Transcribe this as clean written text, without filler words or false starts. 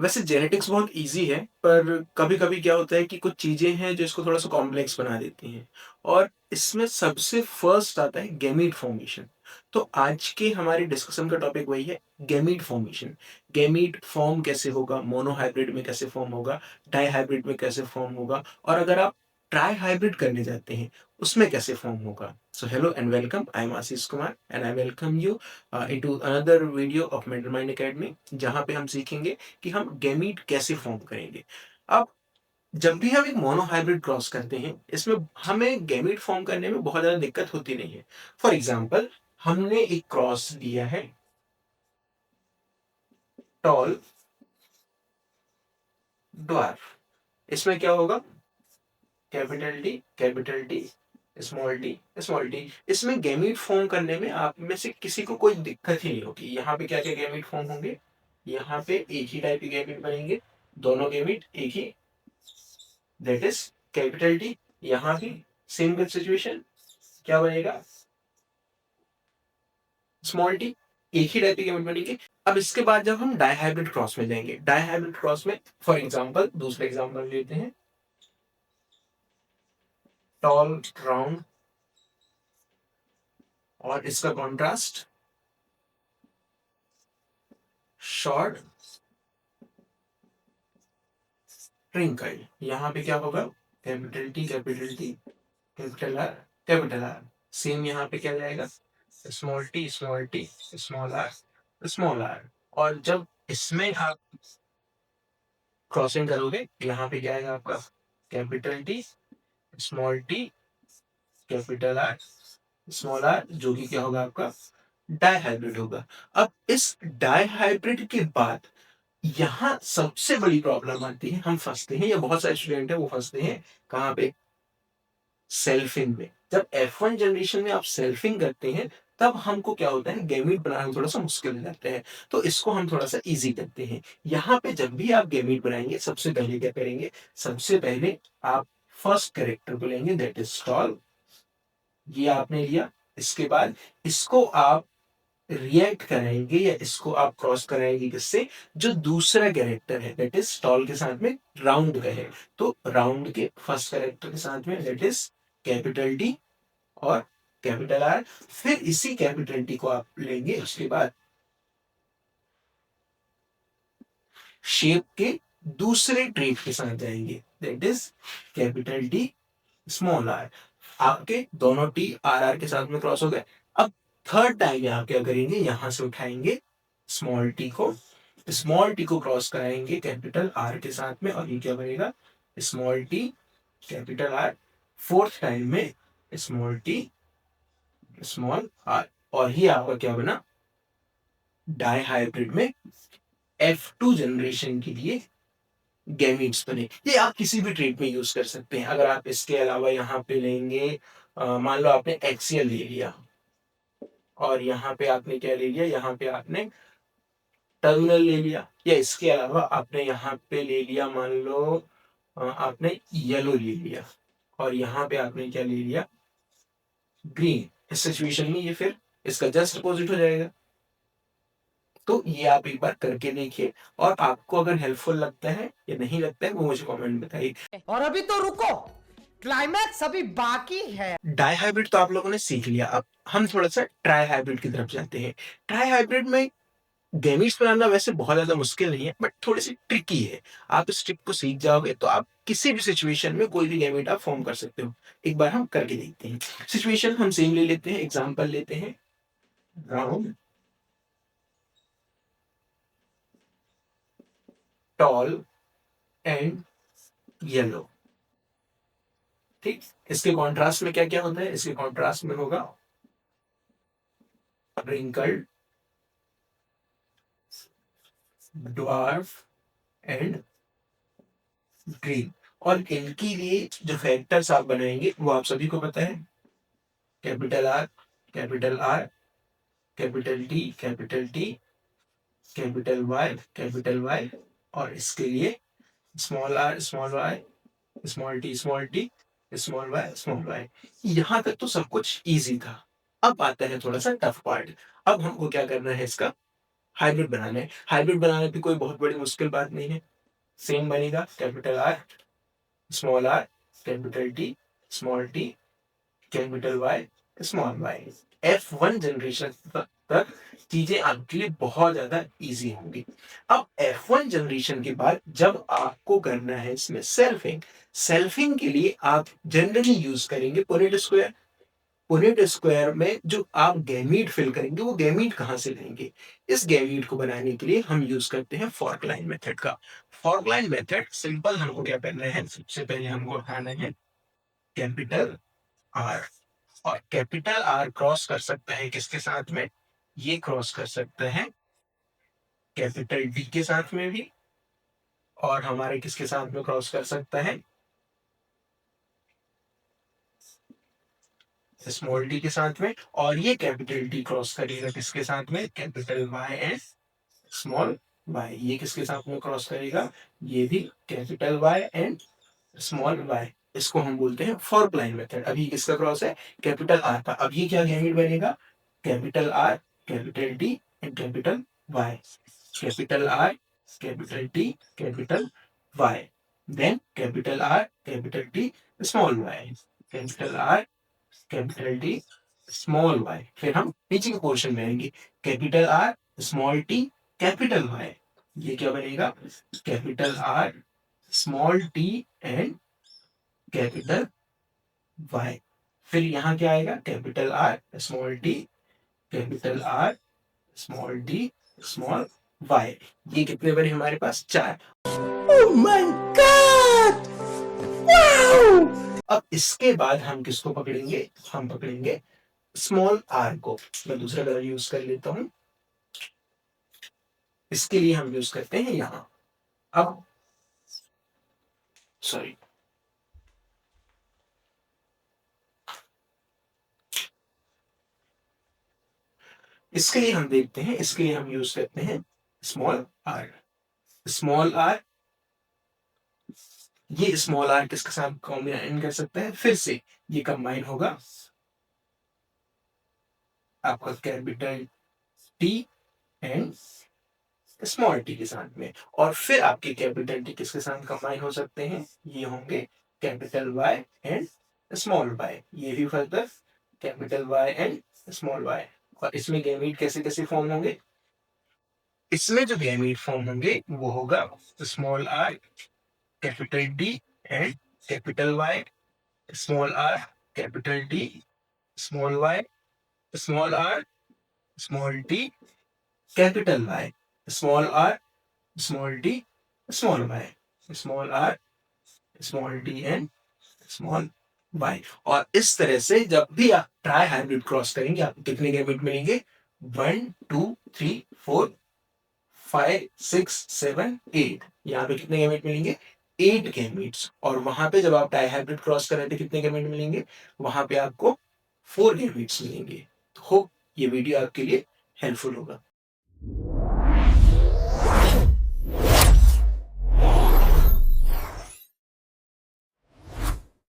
वैसे जेनेटिक्स बहुत ईज़ी है, पर कभी-कभी क्या होता है कि कुछ चीज़ें हैं जो इसको थोड़ा-सा कॉम्प्लेक्स बना देती हैं और इसमें सबसे फर्स्ट आता है गैमीट फॉर्मेशन। तो आज के हमारे डिस्कशन का टॉपिक वही है, गैमीट फॉर्मेशन। गैमीट फॉर्म कैसे होगा, मोनोहाइब्रिड में कैसे फॉर्म होगा, डाइहाइब्रिड में कैसे फॉर्म होगा और अगर आप ट्राइहाइब्रिड करने जाते हैं, उसमें कैसे फॉर्म होगा। So hello and welcome, I am Ashish Kumar and I welcome you into another video of mentor mind academy, जहाँ पे हम सीखेंगे कि हम गैमीट कैसे फॉर्म करेंगे। अब जब भी हम एक मोनोहाइब्रिड क्रॉस करते हैं, इसमें हमें गैमीट फॉर्म करने में बहुत ज़्यादा दिक्कत होती नहीं है। फॉर एग्ज़ाम्पल हमने एक क्रॉस लिया है टॉल ड्वार्फ। इसमें क्या होगा? Capital T, small T. इसमें गैमीट फॉर्म करने में आप में से किसी को कोई दिक्कत ही नहीं होगी। यहाँ पे क्या-क्या गैमीट फॉर्म होंगे? यहाँ पे एक ही टाइप के गैमीट बनेंगे, दोनों गैमीट एक ही, दैट इज कैपिटल टी। यहाँ भी सिंगल सिचुएशन, क्या बनेगा? Small T. एक ही टाइप के गैमेट बनेंगे। अब इसके बाद जब हम डाइहाइब्रिड क्रॉस में जाएंगे, डाइहाइब्रिड क्रॉस में फॉर एग्जांपल दूसरा एग्जांपल लेते हैं, टॉल राउंड और इसका कॉन्ट्रास्ट शॉर्ट ट्रिंकल। यहाँ पे क्या होगा? Capital T, capital T, capital R, capital R. Same यहाँ पे क्या जाएगा? Small T, small T, small R, small R. और जब इसमें आप क्रॉसिंग करोगे, यहाँ पे क्या आएगा आपका? Capital T, small T, capital R, small R, जो कि क्या होगा आपका? डाइहाइब्रिड होगा। अब इस डाइहाइब्रिड के बाद यहाँ सबसे बड़ी प्रॉब्लम आती है, हम फंसते हैं या बहुत सारे स्टूडेंट है वो फंसते हैं कहाँ पे? सेल्फिंग में। जब F1 जनरेशन में आप सेल्फिंग करते हैं, तब हमको क्या होता है? गैमीट बनाना थोड़ा सा मुश्किल हो जाता है। तो इसको हम थोड़ा सा इजी करते हैं। यहाँ पे जब भी आप गैमीट बनाएंगे, सबसे पहले क्या करेंगे? सबसे पहले आप फर्स्ट कैरेक्टर को लेंगे, दैट इज टॉल। ये आपने लिया। इसके बाद इसको आप रिएक्ट कराएंगे या इसको आप क्रॉस कराएंगे किससे? जो दूसरा कैरेक्टर है, दैट इज टॉल के साथ में राउंड का है। तो राउंड के फर्स्ट कैरेक्टर के साथ में दैट इज कैपिटल टी और कैपिटल आर। फिर इसी कैपिटल टी को आप लेंगे, उसके बाद शेप के दूसरे ट्रेट के साथ जाएंगे, that is capital T, small R. आपके दोनों टी आर आर के साथ में क्रॉस हो गए। अब थर्ड टाइम यहाँ क्या करेंगे? यहां से उठाएंगे स्मॉल टी को क्रॉस कराएंगे कैपिटल आर के साथ में और ये क्या बनेगा? Small T, capital are. Fourth time में स्मॉल टी, स्मॉल आर। और ये आपका क्या बना? डाइहाइब्रिड में F2 जनरेशन के लिए गैमीट्स बने। ये आप किसी भी ट्रेड में यूज कर सकते हैं। अगर आप इसके अलावा यहाँ पे लेंगे, मान लो आपने एक्सियल ले लिया और यहाँ पे आपने क्या ले लिया? यहाँ पे आपने टर्मिनल ले लिया, या इसके अलावा आपने यहाँ पे ले लिया, मान लो आपने येलो ले लिया और यहाँ पे आपने क्या ले लिया? ग्रीन। इस सिचुएशन में ये फिर इसका जस्ट अपोजिट हो जाएगा। तो ये आप एक बार करके देखिए और आपको अगर हेल्पफुल लगता है या नहीं लगता है वो मुझे कमेंट में बताइए। और अभी तो रुको, क्लाइमैक्स अभी बाकी है। डाई हाइब्रिड तो आप लोगों ने सीख लिया, अब हम थोड़ा सा ट्राई हाइब्रिड की तरफ जाते हैं। ट्राई हाइब्रिड में गैमीट्स बनाना वैसे बहुत ज्यादा मुश्किल नहीं है, बट थोड़ी सी ट्रिकी है। आप इस ट्रिक को सीख जाओगे तो आप किसी भी सिचुएशन में कोई भी गैमीट आप फॉर्म कर सकते हो। एक बार हम करके देखते हैं। सिचुएशन हम सेम ले लेते हैं, एग्जांपल लेते हैं, राउंड, टॉल एंड येलो। ठीक, इसके कॉन्ट्रास्ट में क्या क्या होता है? इसके कॉन्ट्रास्ट में होगा रिंकल्ड, ड्वार्फ एंड ग्रीन। और इनके लिए जो फैक्टर्स आप बनाएंगे वो आप सभी को पता है, capital R, capital R, capital T, capital T, capital Y, और इसके लिए small R, small Y, small T, small T, small Y, small Y. यहां तक तो सब कुछ इजी था। अब आता है थोड़ा सा टफ पार्ट। अब हमको क्या करना है? इसका हाइब्रिड बनाना है। हाइब्रिड बनाने भी कोई बहुत बड़ी मुश्किल बात नहीं है। सेम बनेगा capital R small r capital T small t capital Y small y। F1 generation तक चीजें आपके लिए बहुत ज्यादा इजी होंगी। अब F1 जनरेशन के बाद जब आपको करना है इसमें सेल्फिंग, सेल्फिंग के लिए आप जनरली यूज करेंगे पुनेट स्क्वायर। पुनेट स्क्वायर में जो आप गैमीट फिल करेंगे वो गैमीट कहाँ से लेंगे? इस गैमीट को बनाने के लिए हम यूज करते हैं फॉर्क लाइन मेथड का। फॉर्क लाइन मेथड सिंपल, हमको क्या करना है, सबसे पहले हमको उठाना है कैपिटल आर, और कैपिटल आर क्रॉस कर सकता है किसके साथ में? ये क्रॉस कर सकता है कैपिटल डी के साथ में भी, और हमारे किसके साथ में क्रॉस कर सकता है? स्मॉल डी के साथ में। और ये कैपिटल डी क्रॉस करेगा किसके साथ में? Capital Y and small Y. ये किसके साथ में क्रॉस करेगा? ये भी capital Y and small Y. इसको हम बोलते हैं फॉर्क लाइन मेथड। अभी किसका क्रॉस है? कैपिटल आर का। अब ये क्या गैमेट बनेगा? Capital R capital D and capital Y. Capital R capital T capital Y, then capital R capital T small Y, capital R capital T small Y. फिर हम नीचे के पोर्शन में आएंगे, capital R small T capital Y. ये क्या बनेगा? Capital R small T and capital Y. फिर यहाँ क्या आएगा? Capital R small T capital R small T small Y. ये कितने बने हमारे पास? 4। Oh my God! Wow! अब इसके बाद हम किसको पकड़ेंगे? हम पकड़ेंगे स्मॉल आर को। मैं दूसरा कलर यूज कर लेता हूं। इसके लिए हम यूज करते हैं यहां। अब सॉरी, इसके लिए हम देखते हैं, इसके लिए हम यूज करते हैं स्मॉल आर। स्मॉल आर, ये स्मॉल आर किसके साथ कॉम्बाइन कर सकते हैं? फिर से ये कंबाइन होगा आपका capital T and small T के साथ में, और फिर आपके कैपिटल टी किसके साथ कंबाइन हो सकते हैं? ये होंगे capital Y and small Y. ये भी further capital Y and small Y. और इसमें गैमीट कैसे कैसे फॉर्म होंगे? इसमें जो गैमीट फॉर्म होंगे वो होगा small R capital D and capital Y, small R capital D small Y, small R small T capital Y, small R small T small Y, small R small T and small Y. और इस तरह से जब भी आप try hybrid cross करेंगे आपको कितने गैमेट मिलेंगे? 1 2 3 4 5 6 7 8। यहाँ पे कितने गैमेट मिलेंगे? 8 गैमेट्स। और वहां पे जब आप ट्राई हाइब्रिड क्रॉस कर रहे थे कितने गैमेट मिलेंगे? वहां पे आपको 4 गैमेट्स मिलेंगे। तो होप ये वीडियो आपके लिए हेल्पफुल होगा।